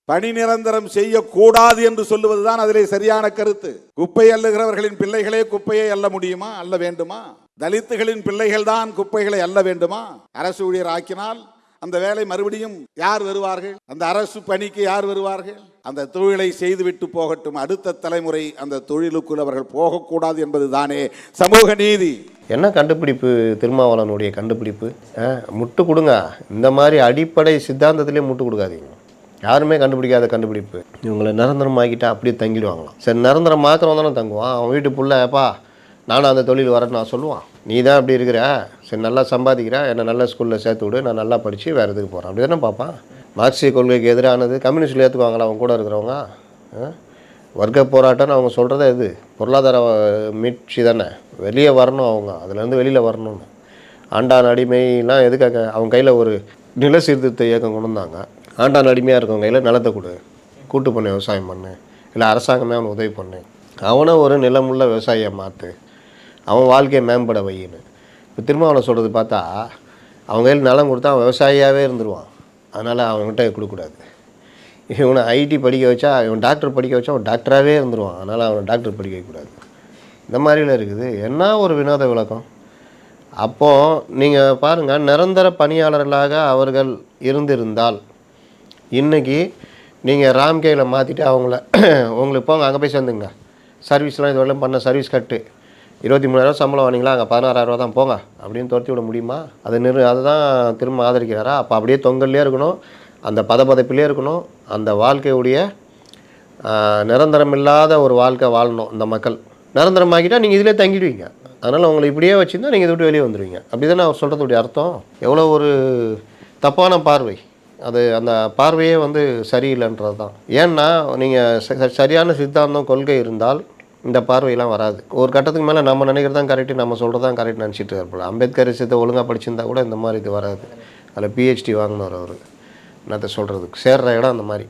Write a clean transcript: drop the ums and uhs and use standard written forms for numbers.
பணி நிரந்தரம் செய்யக்கூடாது என்று சொல்லுவதுதான் அதிலே சரியான கருத்து. குப்பை அள்ளுகிறவர்களின் பிள்ளைகளே குப்பையை அள்ள முடியுமா? அள்ள வேண்டுமா? தலித்துகளின் பிள்ளைகள் தான் குப்பைகளை அள்ள வேண்டுமா? அரசு ஊழியர் ஆக்கினால் அந்த வேலை மறுபடியும் யார் வருவார்கள்? அந்த அரசு பணிக்கு யார் வருவார்கள்? அந்த தொழிலை செய்துவிட்டு போகட்டும். அடுத்த தலைமுறை அந்த தொழிலுக்குள் அவர்கள் போகக்கூடாது என்பது தானே சமூக நீதி. என்ன கண்டுபிடிப்பு திருமாவளவனுடைய கண்டுபிடிப்பு? முட்டு கொடுங்க. இந்த மாதிரி அடிப்படை சித்தாந்தத்திலே முட்டு கொடுக்காதீங்க. யாருமே கண்டுபிடிக்காத கண்டுபிடிப்பு. இவங்களை நிரந்தரமாக்கிட்டா அப்படியே தங்கிடுவாங்களாம். சரி, நிரந்தரமாக்குறவன் தானே தங்குவான். அவன் வீட்டு புள்ளப்பா நானும் அந்த தொழில் வரேன்னு நான் சொல்லுவான். நீ தான் அப்படி இருக்கிற, சரி நல்லா சம்பாதிக்கிற, என்னை நல்ல ஸ்கூலில் சேர்த்து விடு, நான் நல்லா படித்து வேறு இதுக்கு போகிறேன் அப்படி தானே பார்ப்பான். மார்க்சிய கொள்கைக்கு எதிரானது கம்யூனிஸ்டில் ஏற்றுக்குவாங்களா அவங்க கூட இருக்கிறவங்க? வர்க்க போராட்டம்னு அவங்க சொல்கிறதே இது பொருளாதார மீட்சி தானே. வெளியே வரணும், அவங்க அதுலேருந்து வெளியில் வரணும்னு. ஆண்டான் அடிமைலாம் எதுக்காக? அவங்க கையில் ஒரு நில சீர்திருத்த இயக்கம் கொண்டு வந்தாங்க. ஆண்டான் அடிமையாக இருக்கவங்க கையில் நிலத்தை கொடு, கூட்டு பண்ணு, விவசாயம் பண்ணு, இல்லை அரசாங்கமே அவனுக்கு உதவி பண்ணு, அவனை ஒரு நிலமுள்ள விவசாயியை மாற்று, அவன் வாழ்க்கையை மேம்பட வையின்னு. இப்போ திருமாவளவன் சொல்கிறது பார்த்தா அவங்க கையில் நிலம் கொடுத்தா அவன் விவசாயியாகவே இருந்துருவான். அதனால் அவன்கிட்ட கொடுக்கூடாது. இவனை ஐடி படிக்க வச்சா, இவன் டாக்டர் படிக்க வச்சா அவன் டாக்டராகவே இருந்துருவான். அதனால் அவனை டாக்டர் படிக்க வைக்கக்கூடாது. இந்த மாதிரிலாம் இருக்குது. என்ன ஒரு வினோத விளக்கம். அப்போது நீங்கள் பாருங்கள், நிரந்தர பணியாளர்களாக அவர்கள் இருந்திருந்தால் இன்றைக்கி நீங்கள் ராம்கேயில் மாற்றிட்டு அவங்கள உங்களுக்கு போங்க அங்கே போய் சேர்ந்துங்க, சர்வீஸ்லாம் இது வரலாம் பண்ண சர்வீஸ் கட்டு 23,000 சம்பளம் வாங்கிங்களா, அங்கே 16,000 தான் போங்க அப்படின்னு துரத்தி விட முடியுமா? அதுதான் திரும்ப ஆதரிக்கிறாரா? அப்போ அப்படியே தொங்கல்லே இருக்கணும், அந்த பதப்பதப்பிலே இருக்கணும், அந்த வாழ்க்கையுடைய நிரந்தரம் இல்லாத ஒரு வாழ்க்கை வாழணும் இந்த மக்கள். நிரந்தரமாக்கிட்டால் நீங்கள் இதிலே தங்கிடுவீங்க. அதனால் உங்களை இப்படியே வச்சுருந்தா நீங்கள் இதை விட்டு வெளியே வந்துடுவீங்க. அப்படி தானே அவர் சொல்கிறதுடைய அர்த்தம். எவ்வளோ ஒரு தப்பான பார்வை அது. அந்த பார்வையே சரியில்லைன்றது தான். ஏன்னா நீங்கள் சரியான சித்தாந்தம் கொள்கை இருந்தால் இந்த பார்வையெல்லாம் வராது. ஒரு கட்டத்துக்கு மேலே நம்ம நினைக்கிறது தான் கரெக்டு, நம்ம சொல்கிறது தான் கரெக்ட் நினச்சிட்டு இருப்போம். அம்பேத்கர் விஷயத்தை ஒழுங்காக படிச்சிருந்தா கூட இந்த மாதிரி இது வராது. அதில் PhD வாங்கினார் அவர். என்னத்தை சொல்கிறதுக்கு சேர்கிற இடம் அந்த மாதிரி.